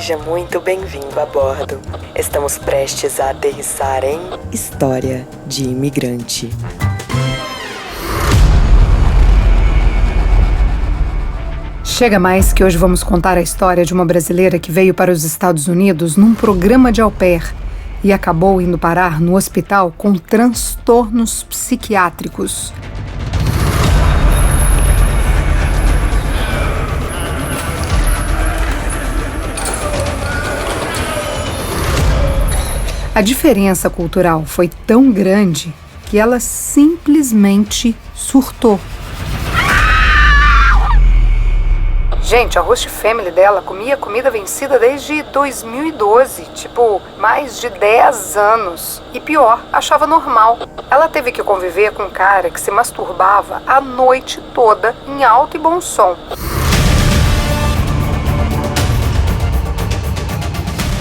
Seja muito bem-vindo a bordo. Estamos prestes a aterrissar em História de Imigrante. Chega mais que hoje vamos contar a história de uma brasileira que veio para os Estados Unidos num programa de au pair e acabou indo parar no hospital com transtornos psiquiátricos. A diferença cultural foi tão grande que ela simplesmente surtou. Gente, a host family dela comia comida vencida desde 2012, mais de 10 anos. E pior, achava normal. Ela teve que conviver com um cara que se masturbava a noite toda em alto e bom som.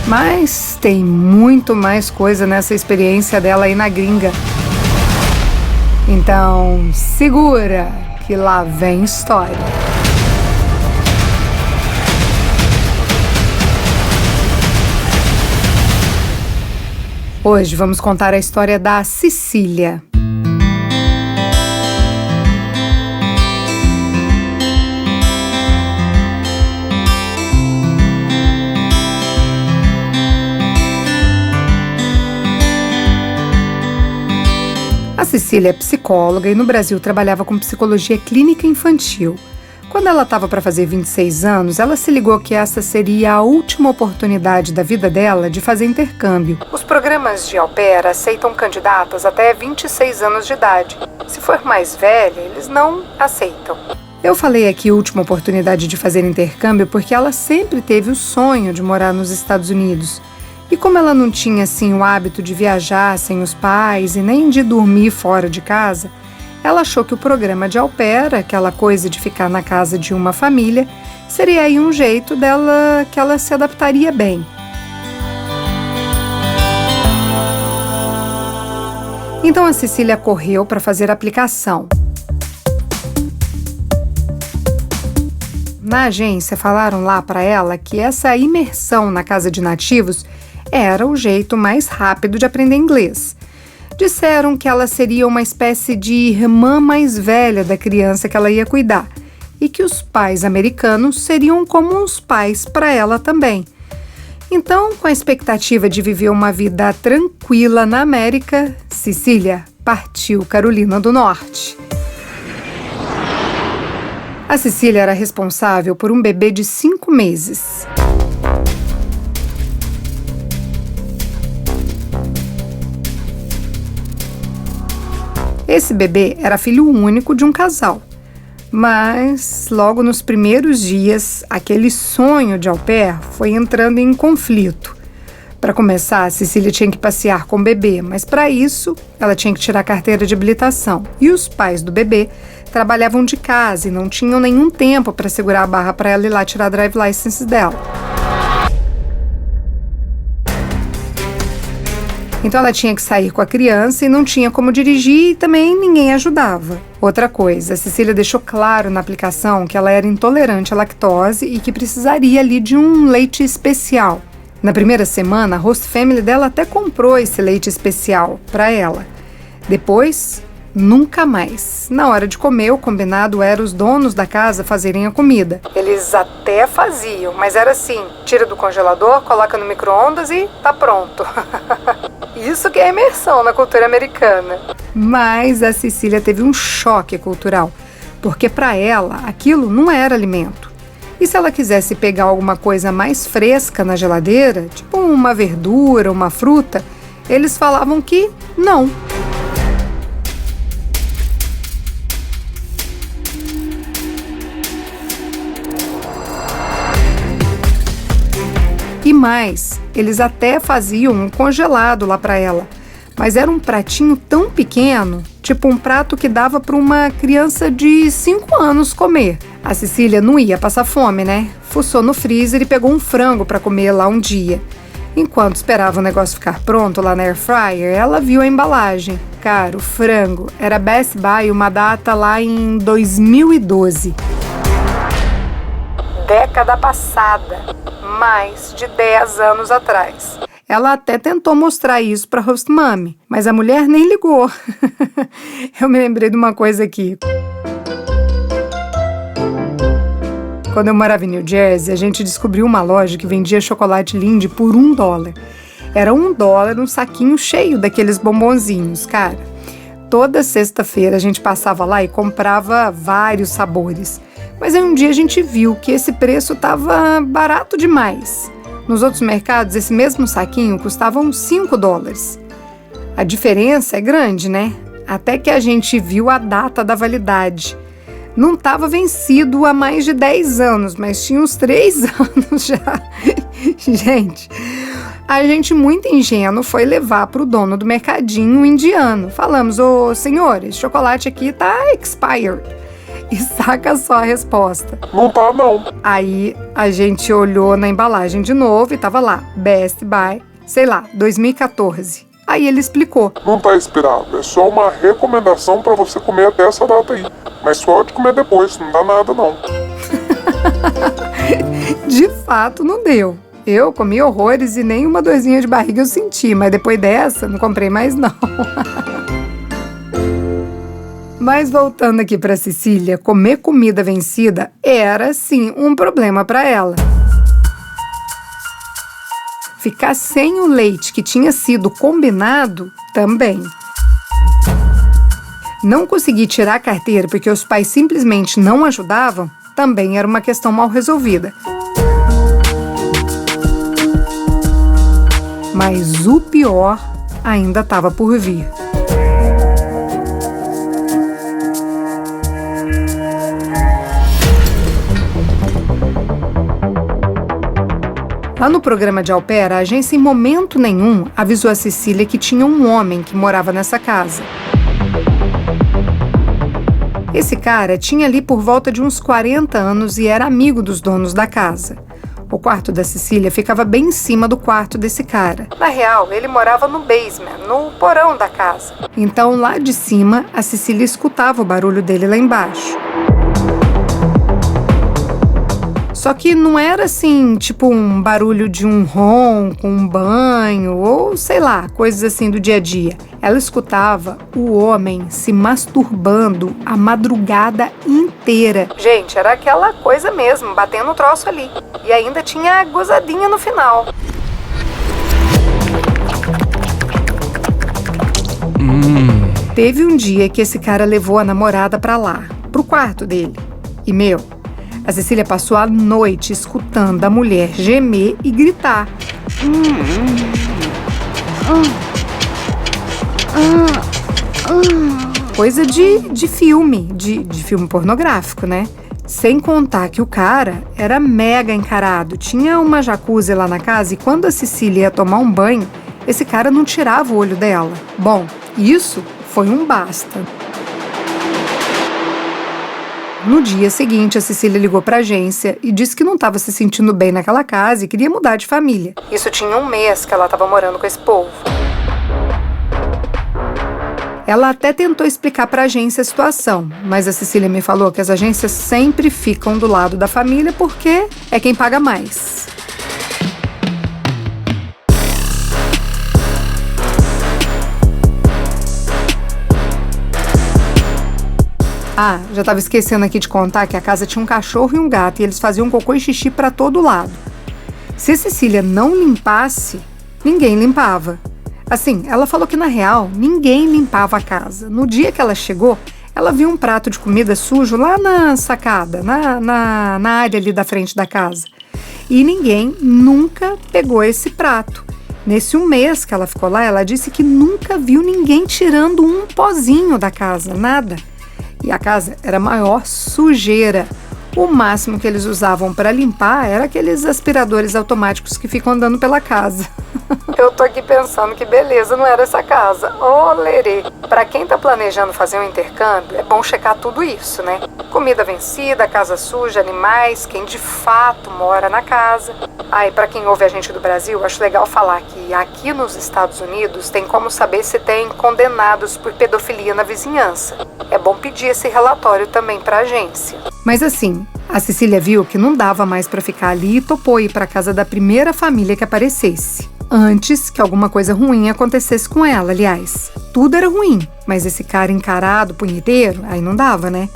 Mas tem muito mais coisa nessa experiência dela aí na gringa. Então, segura que lá vem história. Hoje vamos contar a história da Cecília. A Cecília é psicóloga e no Brasil trabalhava com psicologia clínica infantil. Quando ela estava para fazer 26 anos, ela se ligou que essa seria a última oportunidade da vida dela de fazer intercâmbio. Os programas de au pair aceitam candidatas até 26 anos de idade. Se for mais velha, eles não aceitam. Eu falei aqui última oportunidade de fazer intercâmbio porque ela sempre teve o sonho de morar nos Estados Unidos. E como ela não tinha, o hábito de viajar sem os pais e nem de dormir fora de casa, ela achou que o programa de au pair, aquela coisa de ficar na casa de uma família, seria aí um jeito dela que ela se adaptaria bem. Então a Cecília correu para fazer a aplicação. Na agência falaram lá para ela que essa imersão na casa de nativos era o jeito mais rápido de aprender inglês. Disseram que ela seria uma espécie de irmã mais velha da criança que ela ia cuidar e que os pais americanos seriam como os pais para ela também. Então, com a expectativa de viver uma vida tranquila na América, Cecília partiu Carolina do Norte. A Cecília era responsável por um bebê de 5 meses. Esse bebê era filho único de um casal, mas logo nos primeiros dias, aquele sonho de au pair foi entrando em conflito. Para começar, a Cecília tinha que passear com o bebê, mas para isso ela tinha que tirar a carteira de habilitação. E os pais do bebê trabalhavam de casa e não tinham nenhum tempo para segurar a barra para ela ir lá tirar a drive license dela. Então ela tinha que sair com a criança e não tinha como dirigir e também ninguém ajudava. Outra coisa, a Cecília deixou claro na aplicação que ela era intolerante à lactose e que precisaria ali de um leite especial. Na primeira semana, a host family dela até comprou esse leite especial para ela. Depois, nunca mais. Na hora de comer, o combinado era os donos da casa fazerem a comida. Eles até faziam, mas era assim, tira do congelador, coloca no micro-ondas e tá pronto. Isso que é imersão na cultura americana. Mas a Cecília teve um choque cultural, porque para ela aquilo não era alimento. E se ela quisesse pegar alguma coisa mais fresca na geladeira, tipo uma verdura, uma fruta, eles falavam que não. E mais, eles até faziam um congelado lá para ela, mas era um pratinho tão pequeno, tipo um prato que dava para uma criança de 5 anos comer. A Cecília não ia passar fome, né? Fuçou no freezer e pegou um frango para comer lá um dia. Enquanto esperava o negócio ficar pronto lá na air fryer, ela viu a embalagem. Cara, o frango era Best Buy, uma data lá em 2012. década passada, mais de 10 anos atrás. Ela até tentou mostrar isso para a host mommy, mas a mulher nem ligou. Eu me lembrei de uma coisa aqui. Quando eu morava em New Jersey, a gente descobriu uma loja que vendia chocolate Lindt por $1. Era $1 um saquinho cheio daqueles bombonzinhos, cara. Toda sexta-feira a gente passava lá e comprava vários sabores. Mas aí um dia a gente viu que esse preço estava barato demais. Nos outros mercados, esse mesmo saquinho custava uns $5. A diferença é grande, né? Até que a gente viu a data da validade. Não estava vencido há mais de 10 anos, mas tinha uns 3 anos já. Gente, a gente muito ingênuo foi levar para o dono do mercadinho indiano. Falamos, ô senhor, esse chocolate aqui tá expired. E saca só a resposta. Não tá, não. Aí a gente olhou na embalagem de novo e tava lá, Best Buy, sei lá, 2014. Aí ele explicou. Não tá expirado, é só uma recomendação pra você comer até essa data aí. Mas pode comer depois, não dá nada não. De fato, não deu. Eu comi horrores e nem uma dorzinha de barriga eu senti, mas depois dessa, não comprei mais não. Mas voltando aqui para Cecília, comer comida vencida era, sim, um problema para ela. Ficar sem o leite que tinha sido combinado, também. Não conseguir tirar a carteira porque os pais simplesmente não ajudavam, também era uma questão mal resolvida. Mas o pior ainda estava por vir. Lá no programa de au pair, a agência em momento nenhum avisou a Cecília que tinha um homem que morava nessa casa. Esse cara tinha ali por volta de uns 40 anos e era amigo dos donos da casa. O quarto da Cecília ficava bem em cima do quarto desse cara. Na real, ele morava no basement, no porão da casa. Então, lá de cima, a Cecília escutava o barulho dele lá embaixo. Só que não era assim, tipo um barulho de um ronco, um banho ou sei lá, coisas assim do dia a dia. Ela escutava o homem se masturbando a madrugada inteira. Gente, era aquela coisa mesmo, batendo o troço ali. E ainda tinha gozadinha no final. Teve um dia que esse cara levou a namorada pra lá, pro quarto dele. E a Cecília passou a noite escutando a mulher gemer e gritar. Coisa de filme, de filme pornográfico, né? Sem contar que o cara era mega encarado. Tinha uma jacuzzi lá na casa e quando a Cecília ia tomar um banho, esse cara não tirava o olho dela. Bom, isso foi um basta. No dia seguinte, a Cecília ligou para a agência e disse que não estava se sentindo bem naquela casa e queria mudar de família. Isso tinha um mês que ela estava morando com esse povo. Ela até tentou explicar para a agência a situação, mas a Cecília me falou que as agências sempre ficam do lado da família porque é quem paga mais. Ah, já estava esquecendo aqui de contar que a casa tinha um cachorro e um gato e eles faziam cocô e xixi para todo lado. Se a Cecília não limpasse, ninguém limpava. Assim, ela falou que na real, ninguém limpava a casa. No dia que ela chegou, ela viu um prato de comida sujo lá na sacada, na área ali da frente da casa. E ninguém nunca pegou esse prato. Nesse um mês que ela ficou lá, ela disse que nunca viu ninguém tirando um pozinho da casa, nada. E a casa era a maior sujeira. O máximo que eles usavam para limpar era aqueles aspiradores automáticos que ficam andando pela casa. Eu tô aqui pensando que beleza não era essa casa. Ô, lerê. Pra quem tá planejando fazer um intercâmbio, é bom checar tudo isso, né? Comida vencida, casa suja, animais, quem de fato mora na casa. E pra quem ouve a gente do Brasil, acho legal falar que aqui nos Estados Unidos tem como saber se tem condenados por pedofilia na vizinhança. É bom pedir esse relatório também pra agência. Mas assim, a Cecília viu que não dava mais para ficar ali e topou ir para casa da primeira família que aparecesse. Antes que alguma coisa ruim acontecesse com ela, aliás. Tudo era ruim, mas esse cara encarado, punheteiro, aí não dava, né?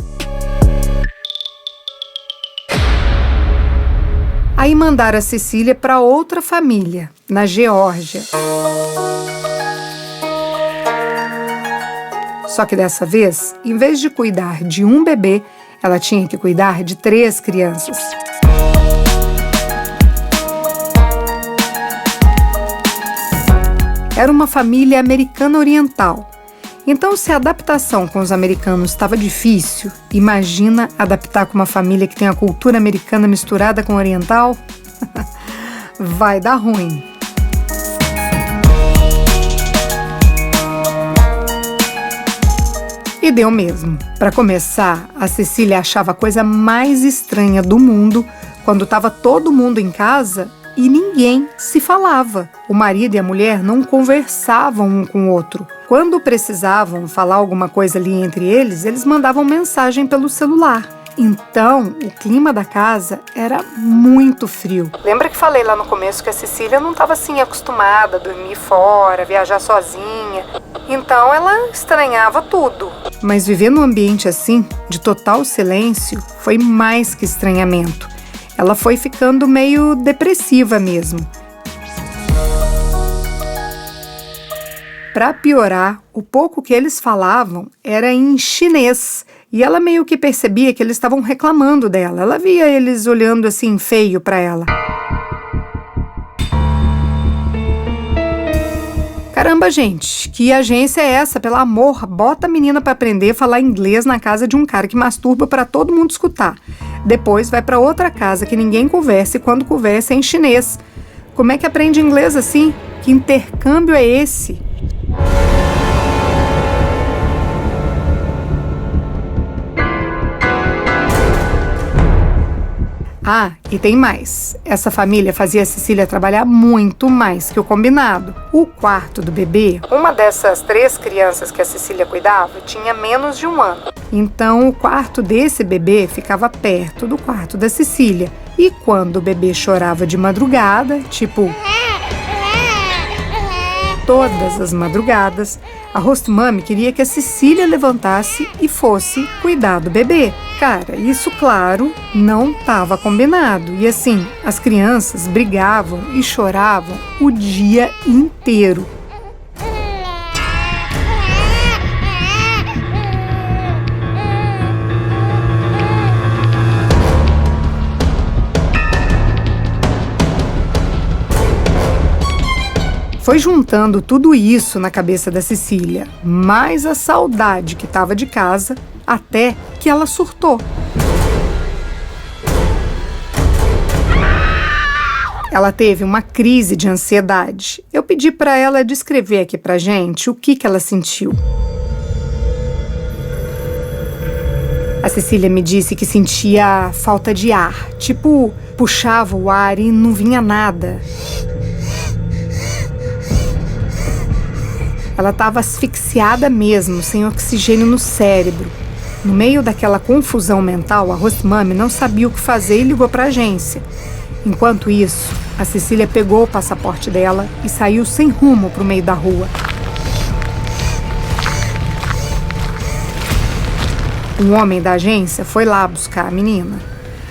Aí mandaram a Cecília para outra família, na Geórgia. Só que dessa vez, em vez de cuidar de um bebê, ela tinha que cuidar de 3 crianças. Era uma família americana oriental. Então, se a adaptação com os americanos estava difícil, imagina adaptar com uma família que tem a cultura americana misturada com oriental? Vai dar ruim. E deu mesmo. Para começar, a Cecília achava a coisa mais estranha do mundo quando estava todo mundo em casa e ninguém se falava. O marido e a mulher não conversavam um com o outro. Quando precisavam falar alguma coisa ali entre eles, eles mandavam mensagem pelo celular. Então, o clima da casa era muito frio. Lembra que falei lá no começo que a Cecília não estava assim acostumada a dormir fora, viajar sozinha. Então, ela estranhava tudo. Mas viver num ambiente assim, de total silêncio, foi mais que estranhamento. Ela foi ficando meio depressiva mesmo. Para piorar, o pouco que eles falavam era em chinês. E ela meio que percebia que eles estavam reclamando dela. Ela via eles olhando assim feio para ela. Caramba, gente, que agência é essa? Pelo amor, bota a menina para aprender a falar inglês na casa de um cara que masturba para todo mundo escutar. Depois vai para outra casa que ninguém conversa e quando conversa é em chinês. Como é que aprende inglês assim? Que intercâmbio é esse? Ah, e tem mais. Essa família fazia a Cecília trabalhar muito mais que o combinado. O quarto do bebê, uma dessas 3 crianças que a Cecília cuidava, tinha menos de 1 ano. Então, o quarto desse bebê ficava perto do quarto da Cecília. E quando o bebê chorava de madrugada, tipo todas as madrugadas, a host mummy queria que a Cecília levantasse e fosse cuidar do bebê. Cara, isso, claro, não estava combinado. E assim, as crianças brigavam e choravam o dia inteiro. Foi juntando tudo isso na cabeça da Cecília, mais a saudade que estava de casa, até que ela surtou. Ela teve uma crise de ansiedade. Eu pedi para ela descrever aqui pra gente o que ela sentiu. A Cecília me disse que sentia falta de ar, tipo, puxava o ar e não vinha nada. Ela estava asfixiada mesmo, sem oxigênio no cérebro. No meio daquela confusão mental, a host mummy não sabia o que fazer e ligou para a agência. Enquanto isso, a Cecília pegou o passaporte dela e saiu sem rumo para o meio da rua. Um homem da agência foi lá buscar a menina.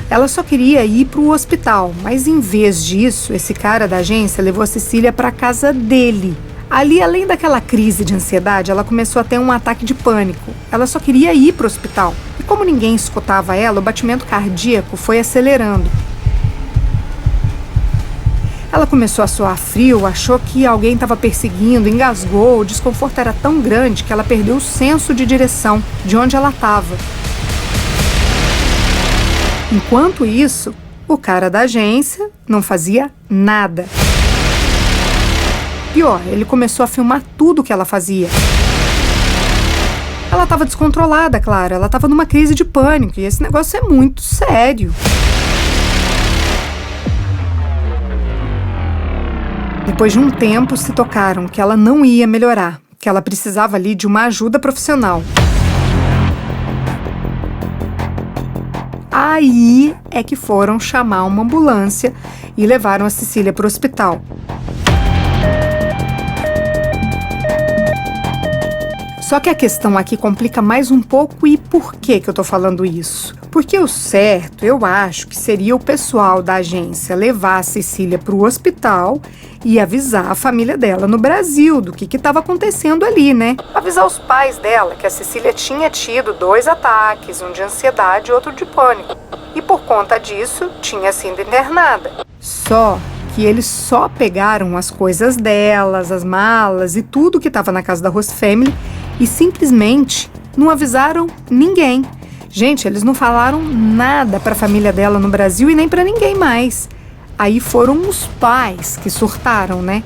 Ela só queria ir para o hospital, mas em vez disso, esse cara da agência levou a Cecília para a casa dele. Ali, além daquela crise de ansiedade, ela começou a ter um ataque de pânico. Ela só queria ir para o hospital. E como ninguém escutava ela, o batimento cardíaco foi acelerando. Ela começou a suar frio, achou que alguém estava perseguindo, engasgou. O desconforto era tão grande que ela perdeu o senso de direção, de onde ela estava. Enquanto isso, o cara da agência não fazia nada. Pior, ele começou a filmar tudo o que ela fazia. Ela estava descontrolada, claro. Ela estava numa crise de pânico e esse negócio é muito sério. Depois de um tempo, se tocaram que ela não ia melhorar, que ela precisava ali de uma ajuda profissional. Aí é que foram chamar uma ambulância e levaram a Cecília para o hospital. Só que a questão aqui complica mais um pouco. E por que eu tô falando isso? Porque o certo, eu acho que seria o pessoal da agência levar a Cecília para o hospital e avisar a família dela no Brasil do que estava acontecendo ali, né? Avisar os pais dela que a Cecília tinha tido 2 ataques, um de ansiedade e outro de pânico. E por conta disso, tinha sido internada. Só que eles só pegaram as coisas delas, as malas e tudo que estava na casa da Host Family e simplesmente não avisaram ninguém. Gente, eles não falaram nada para a família dela no Brasil e nem para ninguém mais. Aí foram os pais que surtaram, né?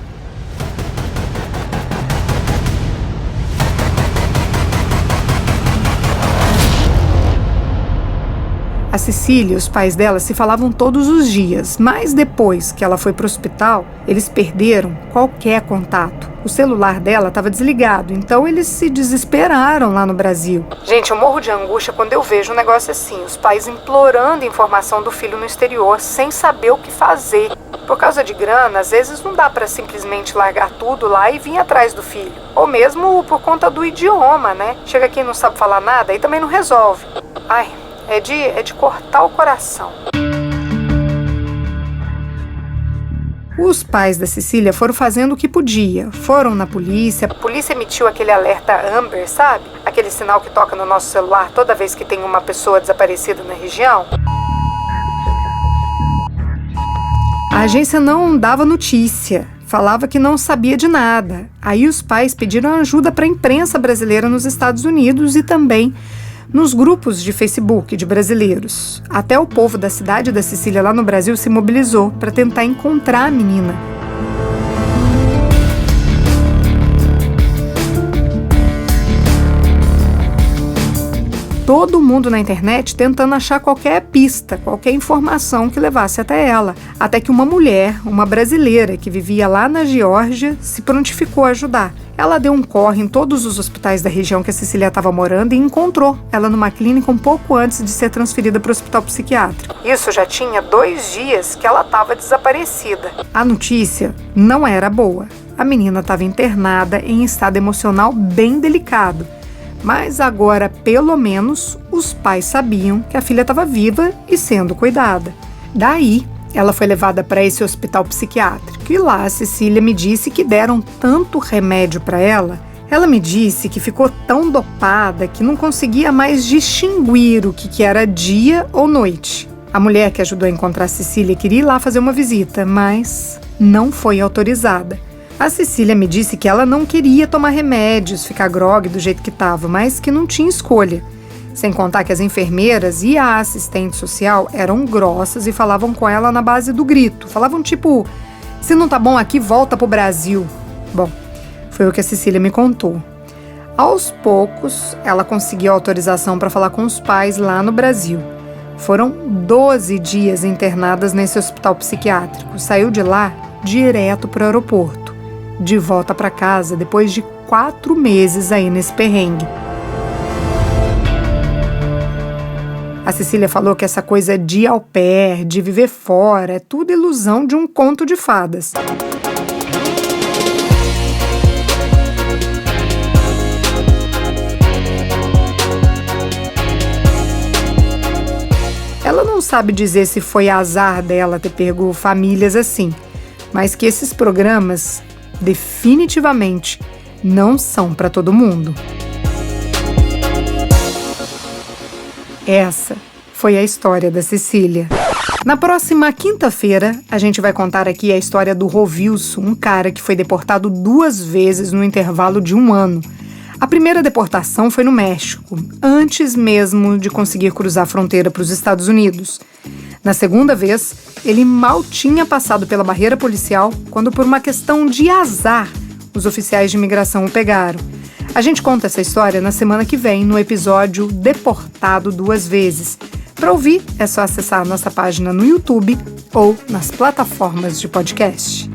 A Cecília e os pais dela se falavam todos os dias, mas depois que ela foi para o hospital, eles perderam qualquer contato. O celular dela estava desligado, então eles se desesperaram lá no Brasil. Gente, eu morro de angústia quando eu vejo um negócio assim, os pais implorando informação do filho no exterior, sem saber o que fazer. Por causa de grana, às vezes não dá para simplesmente largar tudo lá e vir atrás do filho. Ou mesmo por conta do idioma, né? Chega aqui e não sabe falar nada e também não resolve. Ai, é de cortar o coração. Os pais da Cecília foram fazendo o que podia. Foram na polícia. A polícia emitiu aquele alerta Amber, sabe? Aquele sinal que toca no nosso celular toda vez que tem uma pessoa desaparecida na região. A agência não dava notícia. Falava que não sabia de nada. Aí os pais pediram ajuda para a imprensa brasileira nos Estados Unidos e também nos grupos de Facebook de brasileiros. Até o povo da cidade da Cecília lá no Brasil se mobilizou para tentar encontrar a menina. Todo mundo na internet tentando achar qualquer pista, qualquer informação que levasse até ela. Até que uma mulher, uma brasileira que vivia lá na Geórgia, se prontificou a ajudar. Ela deu um corre em todos os hospitais da região que a Cecília estava morando e encontrou ela numa clínica um pouco antes de ser transferida para o hospital psiquiátrico. Isso já tinha 2 dias que ela estava desaparecida. A notícia não era boa. A menina estava internada em estado emocional bem delicado. Mas agora, pelo menos, os pais sabiam que a filha estava viva e sendo cuidada. Daí, ela foi levada para esse hospital psiquiátrico e lá a Cecília me disse que deram tanto remédio para ela. Ela me disse que ficou tão dopada que não conseguia mais distinguir o que era dia ou noite. A mulher que ajudou a encontrar a Cecília queria ir lá fazer uma visita, mas não foi autorizada. A Cecília me disse que ela não queria tomar remédios, ficar grogue do jeito que estava, mas que não tinha escolha. Sem contar que as enfermeiras e a assistente social eram grossas e falavam com ela na base do grito. Falavam tipo, se não tá bom aqui, volta pro Brasil. Bom, foi o que a Cecília me contou. Aos poucos, ela conseguiu autorização para falar com os pais lá no Brasil. Foram 12 dias internadas nesse hospital psiquiátrico. Saiu de lá direto pro aeroporto. De volta para casa depois de 4 meses aí nesse perrengue. A Cecília falou que essa coisa de au pair, de viver fora, é tudo ilusão de um conto de fadas. Ela não sabe dizer se foi azar dela ter pego famílias assim, mas que esses programas definitivamente não são para todo mundo. Essa foi a história da Cecília. Na próxima quinta-feira, a gente vai contar aqui a história do Rovilson, um cara que foi deportado 2 vezes no intervalo de 1 ano. A primeira deportação foi no México, antes mesmo de conseguir cruzar a fronteira para os Estados Unidos. Na segunda vez, ele mal tinha passado pela barreira policial quando, por uma questão de azar, os oficiais de imigração o pegaram. A gente conta essa história na semana que vem, no episódio Deportado 2 vezes. Para ouvir, é só acessar a nossa página no YouTube ou nas plataformas de podcast.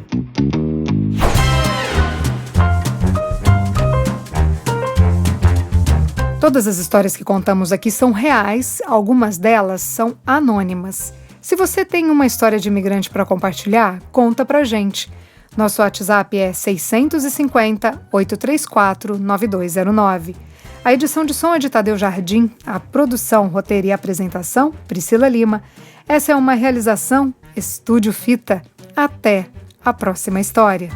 Todas as histórias que contamos aqui são reais, algumas delas são anônimas. Se você tem uma história de imigrante para compartilhar, conta pra gente. Nosso WhatsApp é 650-834-9209. A edição de som é de Tadeu Jardim, a produção, roteiro e apresentação, Priscila Lima. Essa é uma realização Estúdio Fita. Até a próxima história.